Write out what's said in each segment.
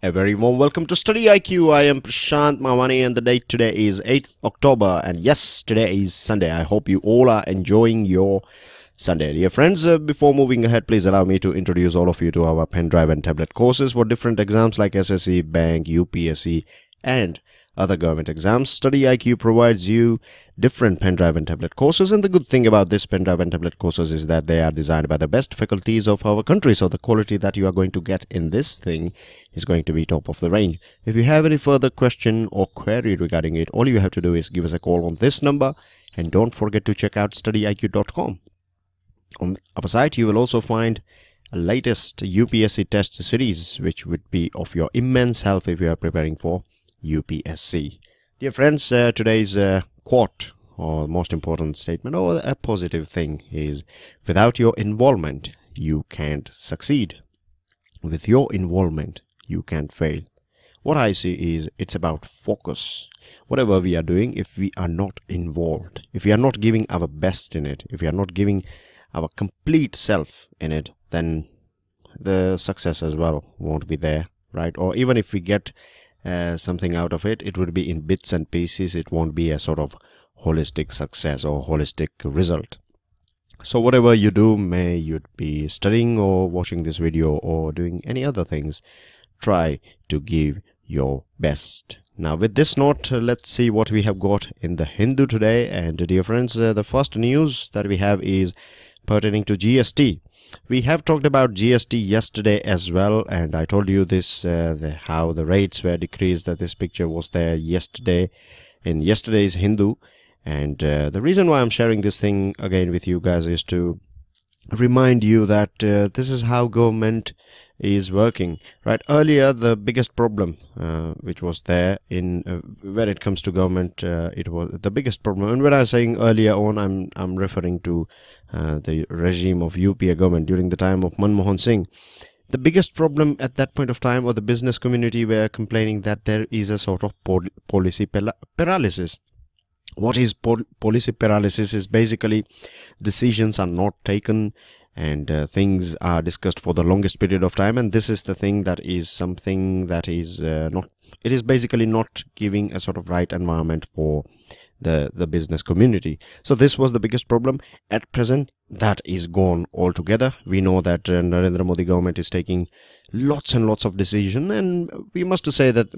A very warm welcome to StudyIQ. I am Prashant Mawani and the date today is 8th October, and yes, today is Sunday. I hope you all are enjoying your Sunday. Dear friends, before moving ahead, please allow me to introduce all of you to our pen drive and tablet courses for different exams like SSC, Bank, UPSC and other government exams. StudyIQ provides you different pen drive and tablet courses, and the good thing about this pen drive and tablet courses is that they are designed by the best faculties of our country, so the quality that you are going to get in this thing is going to be top of the range. If you have any further question or query regarding it, all you have to do is give us a call on this number, and don't forget to check out studyIQ.com. On our site you will also find a latest UPSC test series which would be of your immense help if you are preparing for UPSC. Dear friends, today's quote or most important statement or a positive thing is, without your involvement you can't succeed. With your involvement you can't fail. What I see is it's about focus. Whatever we are doing, if we are not involved, if we are not giving our best in it, if we are not giving our complete self in it, then the success as well won't be there, right? Or even if we get something out of it, it would be in bits and pieces. It won't be a sort of holistic success or holistic result. So whatever you do, may you be studying or watching this video or doing any other things, try to give your best. Now with this note, let's see what we have got in the Hindu today. And dear friends, the first news that we have is pertaining to GST. We have talked about GST yesterday as well, and I told you this how the rates were decreased, that this picture was there yesterday in yesterday's Hindu. And the reason why I'm sharing this thing again with you guys is to remind you that this is how government is working, right? Earlier the biggest problem which was there in when it comes to government, it was the biggest problem, and when I'm saying earlier on, I'm referring to the regime of UPA government during the time of Manmohan Singh. The biggest problem at that point of time, or the business community were complaining that there is a sort of policy paralysis. What is policy paralysis? Is basically decisions are not taken and things are discussed for the longest period of time, and this is the thing that is something that is not, it is basically not giving a sort of right environment for the business community. So this was the biggest problem. At present, that is gone altogether. We know that Narendra Modi government is taking lots and lots of decisions, and we must say that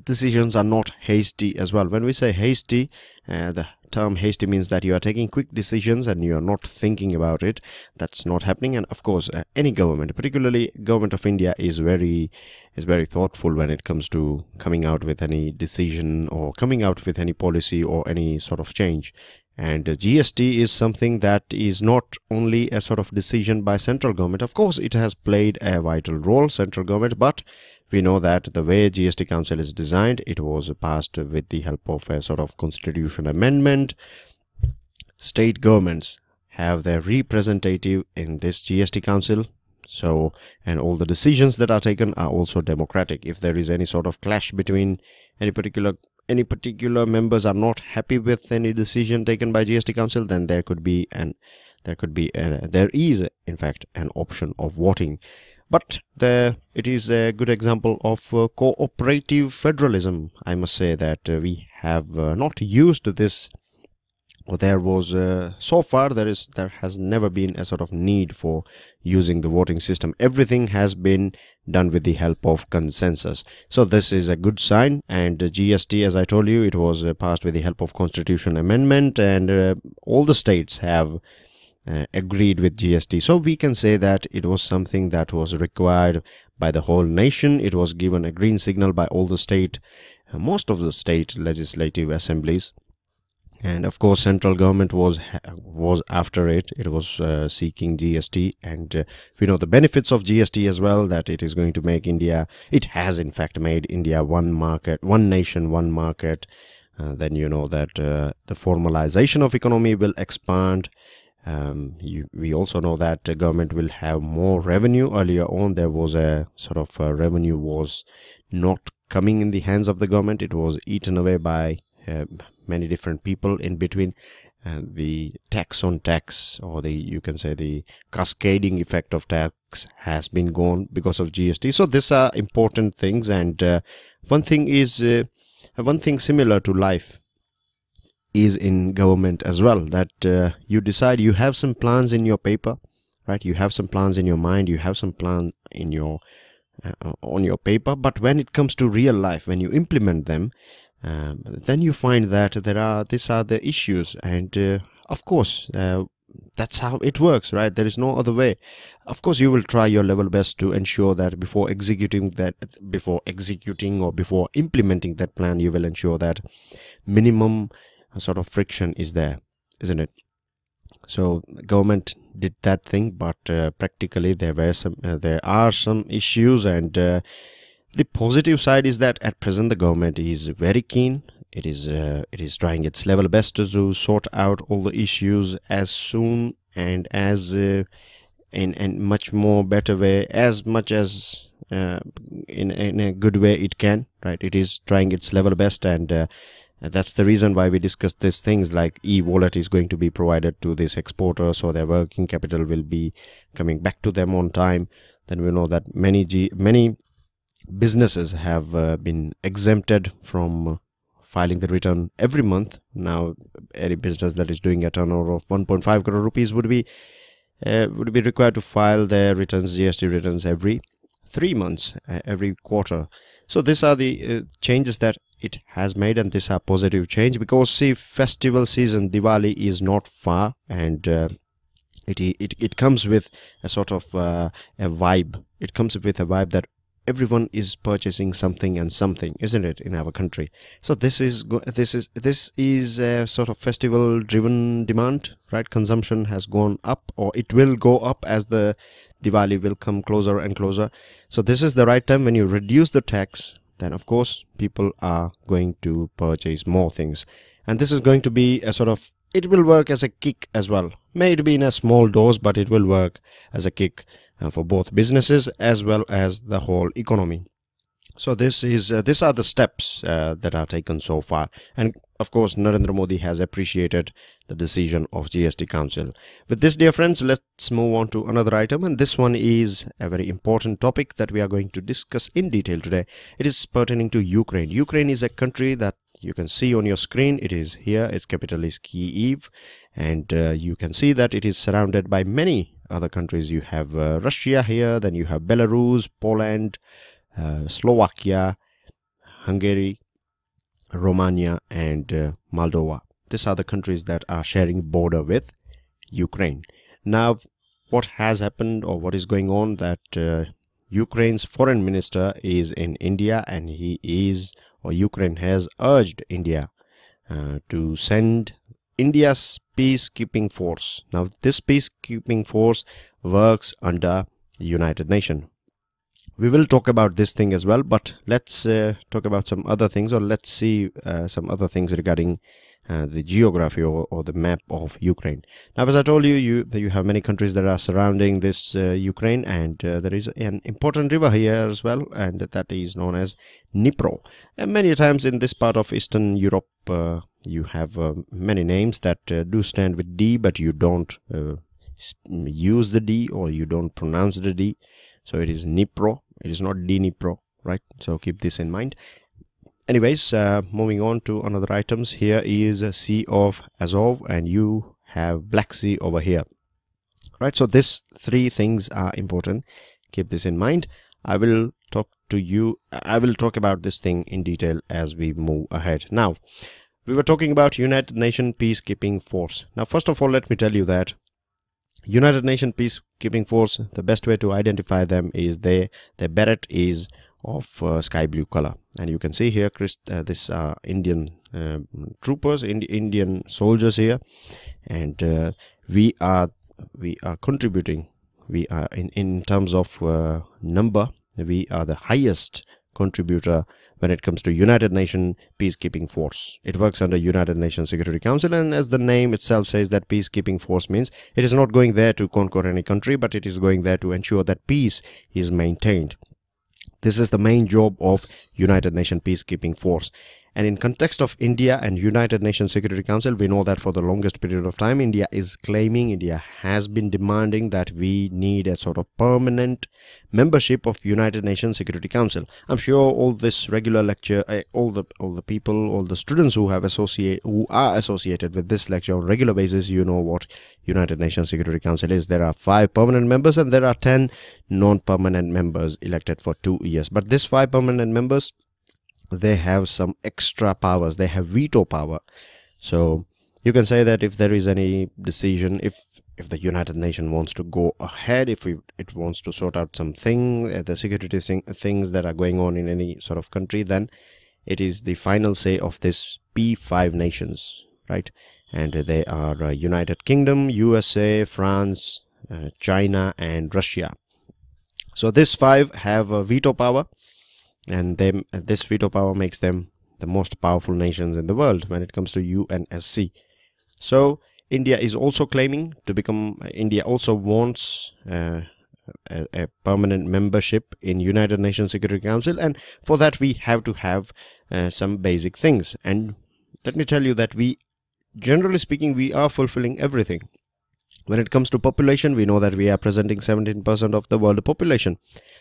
decisions are not hasty as well. When we say hasty, the term hasty means that you are taking quick decisions and you are not thinking about it. That's not happening. And of course, any government, particularly government of India, is very thoughtful when it comes to coming out with any decision or coming out with any policy or any sort of change. And GST is something that is not only a sort of decision by central government. Of course, it has played a vital role, central government, but we know that the way GST Council is designed, it was passed with the help of a sort of constitution amendment. State governments have their representative in this GST Council. So, and all the decisions that are taken are also democratic. If there is any sort of clash between any particular members are not happy with any decision taken by GST Council, then there is in fact an option of voting. But it is a good example of cooperative federalism. I must say that we have not used this. There was so far there has never been a sort of need for using the voting system. Everything has been done with the help of consensus. So this is a good sign. And GST, as I told you, it was passed with the help of constitution amendment, and all the states have agreed with GST. So we can say that it was something that was required by the whole nation. It was given a green signal by all the most of the state legislative assemblies. And of course, central government was after it. It was seeking GST, and we know the benefits of GST as well, that it is going to make India, it has in fact made India one market, one nation, one market. Then you know that the formalization of economy will expand. We also know that the government will have more revenue. Earlier on, there was a sort of revenue was not coming in the hands of the government. It was eaten away by many different people in between. the tax on tax, or you can say the cascading effect of tax has been gone because of GST. So these are important things, and one thing similar to life is in government as well, that you decide, you have some plans in your paper, right? You have some plans in your mind, you have some plan in your on your paper, but when it comes to real life, when you implement them, then you find that these are the issues, and of course that's how it works, right? There is no other way. Of course, you will try your level best to ensure that before executing or before implementing that plan, you will ensure that minimum sort of friction is there, isn't it? So government did that thing, but practically there are some issues, and the positive side is that at present the government is very keen. It is trying its level best to sort out all the issues as soon and as in much more better way, as much as in a good way it can, right? It is trying its level best, and that's the reason why we discussed these things, like e-wallet is going to be provided to this exporter, so their working capital will be coming back to them on time. Then we know that many businesses have been exempted from filing the return every month. Now any business that is doing a turnover of 1.5 crore rupees would be required to file their returns, GST returns, every 3 months, every quarter. So these are the changes that it has made, and these are positive change, because see, festival season, Diwali, is not far, and it comes with a sort of a vibe. It comes with a vibe that everyone is purchasing something and something, isn't it, in our country? So this is a sort of festival driven demand, right? Consumption has gone up, or it will go up as the Diwali will come closer and closer. So this is the right time. When you reduce the tax, then of course people are going to purchase more things, and this is going to be a sort of, it will work as a kick as well. May it be in a small dose, but it will work as a kick for both businesses as well as the whole economy. So these are the steps that are taken so far, and of course Narendra Modi has appreciated the decision of GST Council. With this, dear friends, let's move on to another item, and this one is a very important topic that we are going to discuss in detail today. It is pertaining to Ukraine. Ukraine is a country that you can see on your screen. It is here, its capital is Kyiv, and you can see that it is surrounded by many other countries. You have Russia here, then you have Belarus, Poland, Slovakia, Hungary, Romania, and Moldova. These are the countries that are sharing border with Ukraine. Now, what has happened, or what is going on, that Ukraine's foreign minister is in India, and Ukraine has urged India to send India's peacekeeping force. Now, this peacekeeping force works under United Nations. We will talk about this thing as well, but let's talk about some other things, or let's see some other things regarding the geography or the map of Ukraine. Now, as I told you, you have many countries that are surrounding this Ukraine, and there is an important river here as well, and that is known as Dnipro. And many times in this part of Eastern Europe, you have many names that do stand with D, but you don't use the D, or you don't pronounce the D. So it is Dnipro. It is not Dnipro, right? So keep this in mind. Anyways, moving on to another items. Here is a Sea of Azov, and you have Black Sea over here, right? So these three things are important. Keep this in mind. I will talk about this thing in detail as we move ahead. Now, we were talking about United Nations Peacekeeping Force. Now, first of all, let me tell you that United Nations Peacekeeping Force, the best way to identify them is their beret is of sky blue color, and you can see here this Indian troopers, Indian soldiers here, and we are contributing. We are in terms of number, we are the highest contributor when it comes to United Nations Peacekeeping Force. It works under United Nations Security Council, and as the name itself says, that peacekeeping force means it is not going there to conquer any country, but it is going there to ensure that peace is maintained. This is the main job of United Nations Peacekeeping Force. And in context of India and United Nations Security Council, we know that for the longest period of time, India has been demanding that we need a sort of permanent membership of United Nations Security Council. I'm sure all this regular lecture, all the people, all the students who are associated with this lecture on regular basis, you know what United Nations Security Council is. There are 5 permanent members and there are 10 non-permanent members elected for 2 years. But these 5 permanent members, they have some extra powers. They have veto power. So you can say that if there is any decision, if the United Nations wants to go ahead, if it wants to sort out something, the security things that are going on in any sort of country, then it is the final say of this P5 nations, right? And they are United Kingdom, USA, France, China, and Russia. So these 5 have veto power. And this veto power makes them the most powerful nations in the world when it comes to UNSC. So India is also claiming to become, India also wants a permanent membership in United Nations Security Council, and for that we have to have some basic things. And let me tell you that generally speaking, we are fulfilling everything. When it comes to population, we know that we are presenting 17% of the world population.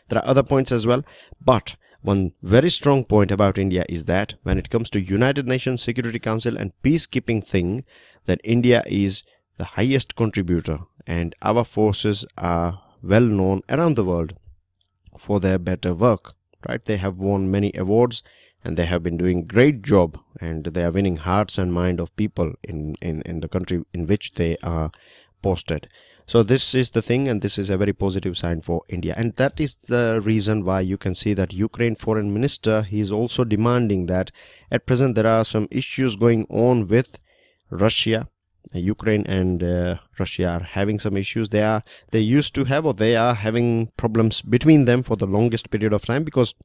There are other points as well, but one very strong point about India is that when it comes to United Nations Security Council and peacekeeping thing, that India is the highest contributor, and our forces are well known around the world for their better work, right? They have won many awards and they have been doing great job, and they are winning hearts and mind of people in the country in which they are posted. So this is the thing, and this is a very positive sign for India. And that is the reason why you can see that Ukraine foreign minister, he is also demanding that at present there are some issues going on with Russia. Ukraine and Russia are having some issues. They are having problems between them for the longest period of time, because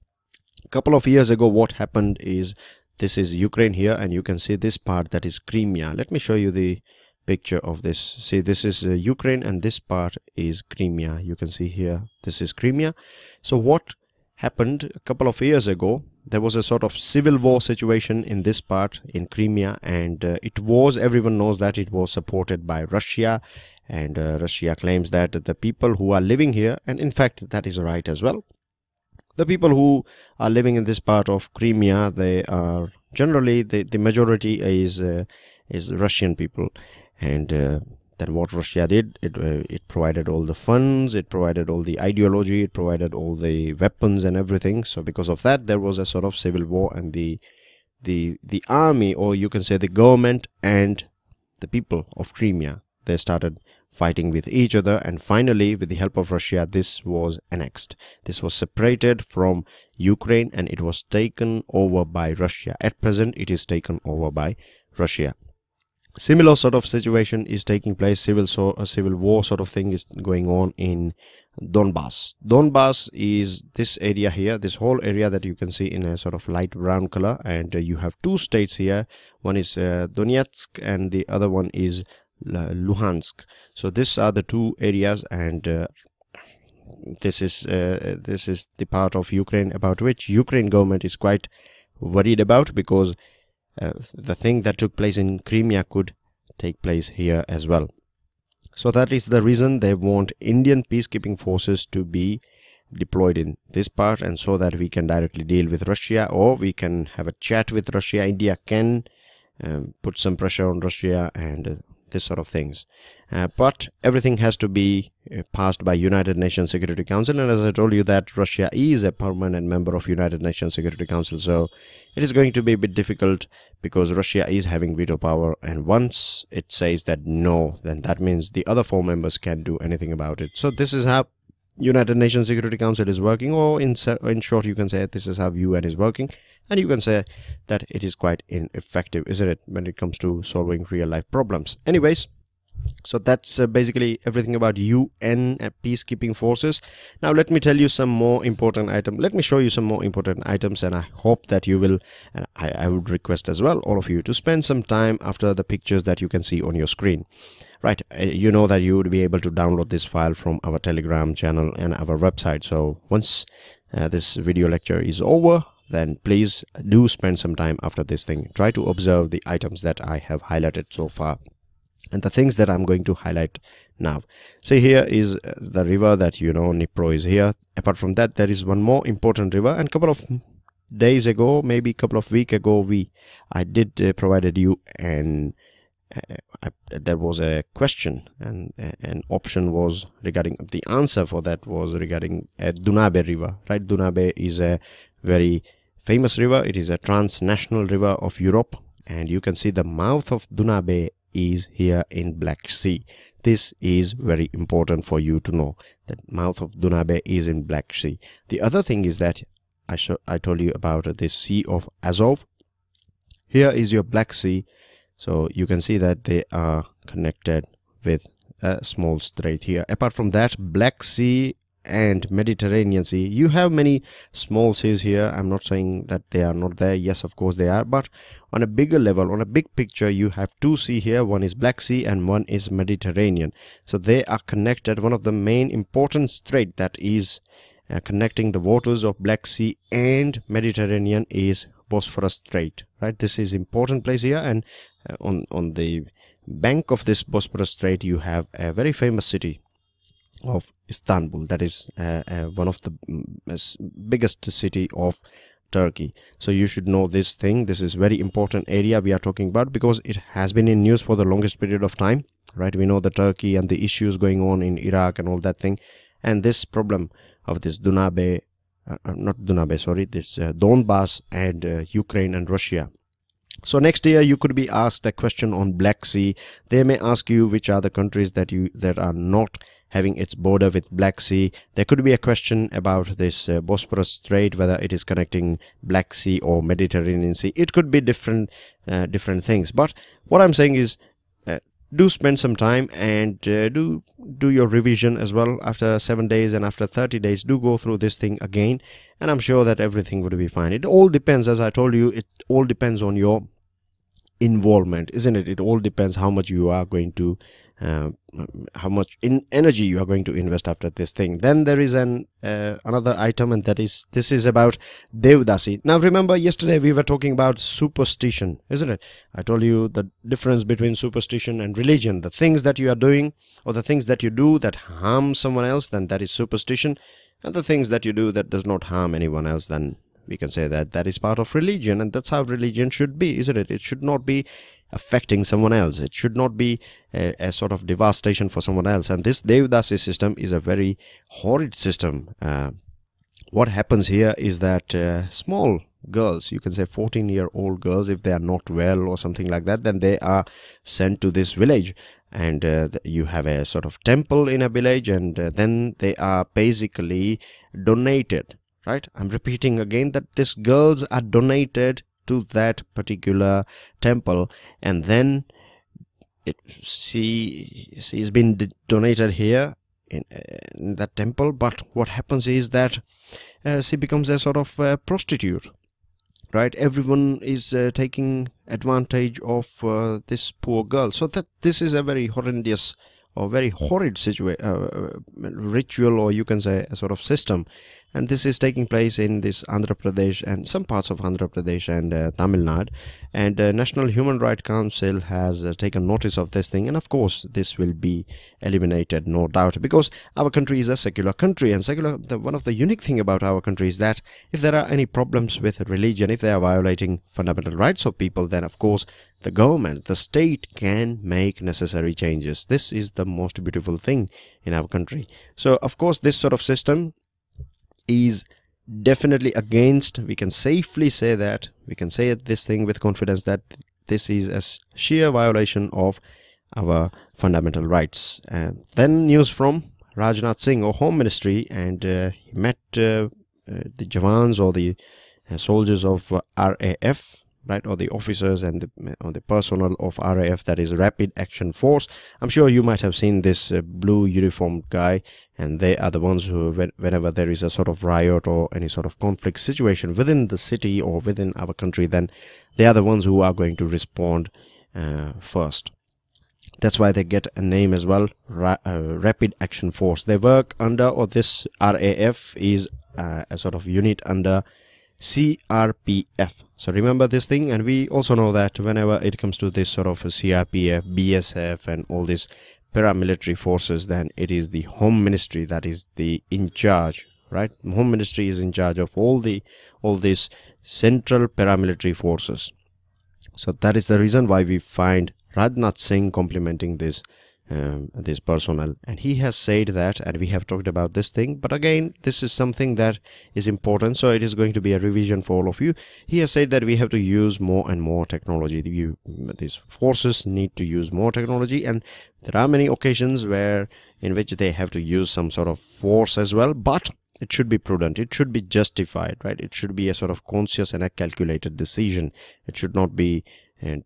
a couple of years ago what happened is, this is Ukraine here, and you can see this part, that is Crimea. Let me show you the picture of this. See, this is Ukraine and this part is Crimea. You can see here, this is Crimea. So what happened a couple of years ago, there was a sort of civil war situation in this part in Crimea, and everyone knows that it was supported by Russia, and Russia claims that the people who are living here, and in fact that is right as well, the people who are living in this part of Crimea, they are generally, the majority is Russian people. And then what Russia did, it provided all the funds, it provided all the ideology, it provided all the weapons and everything. So because of that, there was a sort of civil war, and the army, or you can say the government and the people of Crimea, they started fighting with each other, and finally with the help of Russia, this was annexed. This was separated from Ukraine and it was taken over by Russia. At present, it is taken over by Russia. Similar sort of situation is taking place. A civil war sort of thing is going on in Donbass. Donbass is this area here, this whole area that you can see in a sort of light brown color, and you have 2 states here. One is Donetsk and the other one is Luhansk. So these are the 2 areas, and this is the part of Ukraine about which Ukraine government is quite worried about, because the thing that took place in Crimea could take place here as well. So that is the reason they want Indian peacekeeping forces to be deployed in this part, and so that we can directly deal with Russia, or we can have a chat with Russia. India can put some pressure on Russia and this sort of things. But everything has to be passed by United Nations Security Council, and as I told you that Russia is a permanent member of United Nations Security Council, so it is going to be a bit difficult, because Russia is having veto power, and once it says that no, then that means the other 4 members can't do anything about it. So this is how United Nations Security Council is working, or in short you can say this is how UN is working, and you can say that it is quite ineffective, isn't it, when it comes to solving real life problems. Anyways, so that's basically everything about UN peacekeeping forces. Now let me tell you some more important items. Let me show you some more important items, and I hope that you will, and I would request as well all of you to spend some time after the pictures that you can see on your screen. Right, you know that you would be able to download this file from our Telegram channel and our website. So once this video lecture is over, then please do spend some time after this thing. Try to observe the items that I have highlighted so far and the things that I'm going to highlight now. See, here is the river that you know, Nipro is here. Apart from that, there is one more important river, and a couple of days ago, maybe a couple of weeks ago, I did provided you an there was a question, and an option was regarding, the answer for that was regarding Dunabe river, right? Dunabe is a very famous river. It is a transnational river of Europe, and you can see the mouth of Dunabe is here in Black Sea. This is very important for you to know, that mouth of Dunabe is in Black Sea. The other thing is that I told you about the Sea of Azov. Here is your Black Sea. So you can see that they are connected with a small strait here. Apart from that, Black Sea and Mediterranean Sea, you have many small seas here. I'm not saying that they are not there. Yes, of course they are. But on a bigger level, on a big picture, you have two seas here. One is Black Sea and one is Mediterranean. So they are connected. One of the main important strait that is connecting the waters of Black Sea and Mediterranean is Bosphorus Strait, right? This is important place here, and on the bank of this Bosphorus Strait you have a very famous city of Istanbul. That is one of the biggest city of Turkey. So you should know this thing. This is very important area we are talking about, because it has been in news for the longest period of time, right? We know the Turkey and the issues going on in Iraq and all that thing, and this problem of this Dunabe, this Donbass and Ukraine and Russia. So next year you could be asked a question on Black Sea. They may ask you which are the countries that are not having its border with Black Sea. There could be a question about this Bosphorus Strait, whether it is connecting Black Sea or Mediterranean Sea. It could be different things. But what I'm saying is, do spend some time and do your revision as well. After 7 days and after 30 days, do go through this thing again, and I'm sure that everything would be fine. It all depends, as I told you, it all depends on your involvement, isn't it? It all depends how much you are going to how much energy you are going to invest after this thing. Then there is another item, and this is about Devdasi. Now remember, yesterday we were talking about superstition, isn't it? I told you the difference between superstition and religion. The things that you are doing or the things that you do that harm someone else, then that is superstition, and the things that you do that does not harm anyone else, then we can say that that is part of religion. And that's how religion should be, isn't it? It should not be affecting someone else. It should not be a sort of devastation for someone else. And this Devdasi system is a very horrid system. What happens here is that small girls, you can say 14-year-old girls, if they are not well or something like that, then they are sent to this village, and you have a sort of temple in a village, and then they are basically donated, right? I'm repeating again that these girls are donated to that particular temple, and then she's been donated here in that temple. But what happens is that she becomes a sort of prostitute, right? Everyone is taking advantage of this poor girl. So that this is a very horrendous or very horrid ritual, or you can say a sort of system. And this is taking place in this Andhra Pradesh and some parts of Andhra Pradesh and Tamil Nadu. And National Human Rights Council has taken notice of this thing. And of course, this will be eliminated, no doubt, because our country is a secular country. And one of the unique thing about our country is that if there are any problems with religion, if they are violating fundamental rights of people, then of course the government, the state can make necessary changes. This is the most beautiful thing in our country. So of course, this sort of system is definitely against. We can safely say that, we can say this thing with confidence, that this is a sheer violation of our fundamental rights. Then news from Rajnath Singh, or Home Ministry, and he met the Jawans, or the soldiers of RAF, right, or the officers and the personnel of RAF, that is Rapid Action Force. I'm sure you might have seen this blue uniformed guy, and they are the ones who, whenever there is a sort of riot or any sort of conflict situation within the city or within our country, then they are the ones who are going to respond first. That's why they get a name as well, Rapid Action Force. They work under, or this RAF is a sort of unit under CRPF. So remember this thing, and we also know that whenever it comes to this sort of CRPF, BSF and all these paramilitary forces, then it is the Home Ministry that is the in charge, right? Home Ministry is in charge of all these central paramilitary forces. So that is the reason why we find Rajnath Singh complimenting this personnel, and he has said that, and we have talked about this thing, but again this is something that is important, so it is going to be a revision for all of you. He has said that we have to use more and more technology. These forces need to use more technology, and there are many occasions in which they have to use some sort of force as well, but it should be prudent, it should be justified, right? It should be a sort of conscious and a calculated decision. It should not be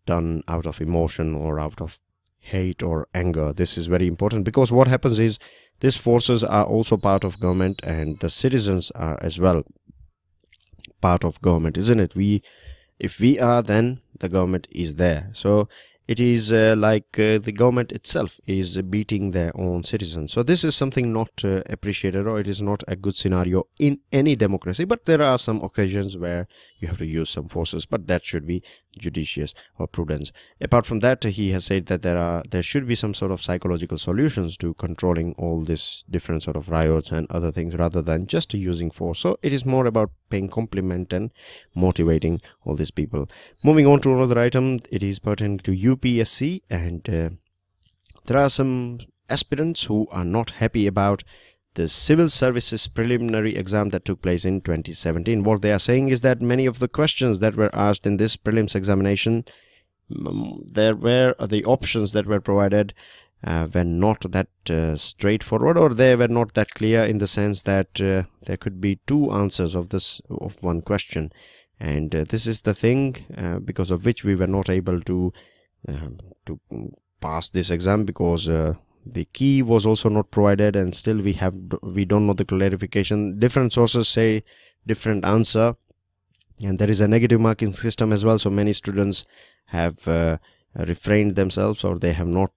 done out of emotion or out of hate or anger. This is very important, because what happens is these forces are also part of government, and the citizens are as well part of government, isn't it? If we are, then the government is there. So it is like the government itself is beating their own citizens. So this is something not appreciated, or it is not a good scenario in any democracy. But there are some occasions where you have to use some forces, but that should be judicious or prudence. Apart from that, he has said that there should be some sort of psychological solutions to controlling all this different sort of riots and other things, rather than just using force. So it is more about paying compliment and motivating all these people. Moving on to another item, it is pertaining to UPSC, and there are some aspirants who are not happy about the Civil Services preliminary exam that took place in 2017. What they are saying is that many of the questions that were asked in this prelims examination, there were the options that were provided were not that straightforward, or they were not that clear, in the sense that there could be two answers of one question, and this is the thing because of which we were not able to pass this exam, because the key was also not provided, and still we don't know the clarification. Different sources say different answer, and there is a negative marking system as well. So many students have refrained themselves, or they have not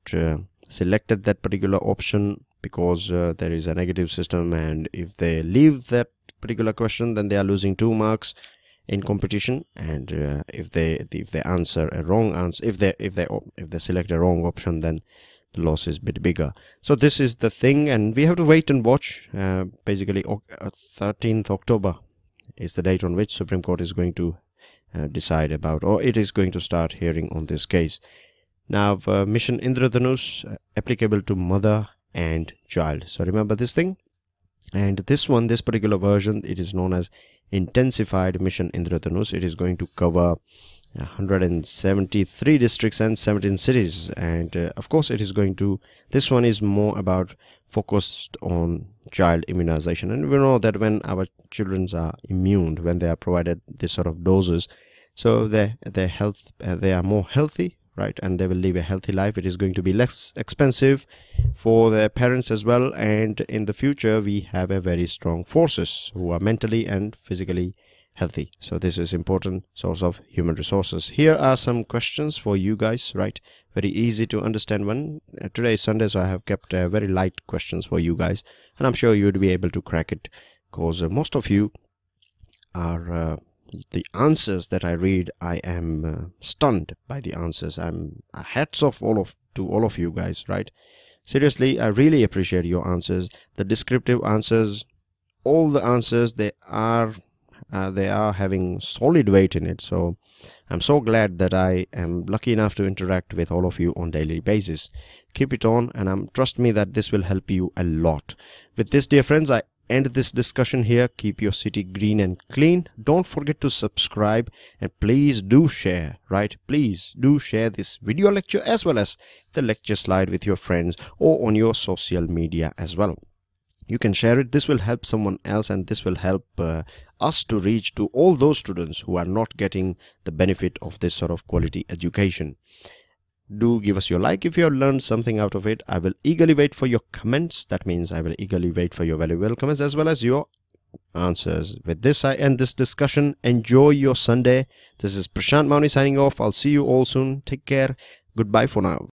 selected that particular option, because there is a negative system, and if they leave that particular question, then they are losing 2 marks in competition. And if they answer a wrong answer, if they select a wrong option, then the loss is a bit bigger. So this is the thing, and we have to wait and watch. Basically 13th October is the date on which Supreme Court is going to decide about, or it is going to start hearing on this case. Now Mission Indradhanush applicable to mother and child. So remember this thing, and this particular version, it is known as Intensified Mission Indradhanush. It is going to cover 173 districts and 17 cities, and of course it is going to, this one is more about focused on child immunization. And we know that when our children are immune, when they are provided this sort of doses, so their health, they are more healthy, right, and they will live a healthy life. It is going to be less expensive for their parents as well, and in the future we have a very strong forces who are mentally and physically healthy. So this is important source of human resources. Here are some questions for you guys, right? Very easy to understand one. Today is Sunday, so I have kept very light questions for you guys, and I'm sure you would be able to crack it, because most of you are the answers that I read, I am stunned by the answers. I'm hats off to all of you guys, right? Seriously, I really appreciate your answers. The descriptive answers, all the answers, they are having solid weight in it. So I'm so glad that I am lucky enough to interact with all of you on daily basis. Keep it on, and trust me that this will help you a lot. With this, dear friends, I end this discussion here. Keep your city green and clean. Don't forget to subscribe, and please do share, right? Please do share this video lecture as well as the lecture slide with your friends or on your social media as well. You can share it. This will help someone else, and this will help us to reach to all those students who are not getting the benefit of this sort of quality education. Do give us your like if you have learned something out of it. I will eagerly wait for your comments. That means I will eagerly wait for your valuable comments as well as your answers. With this, I end this discussion. Enjoy your Sunday. This is Prashant Mauni signing off. I'll see you all soon. Take care. Goodbye for now.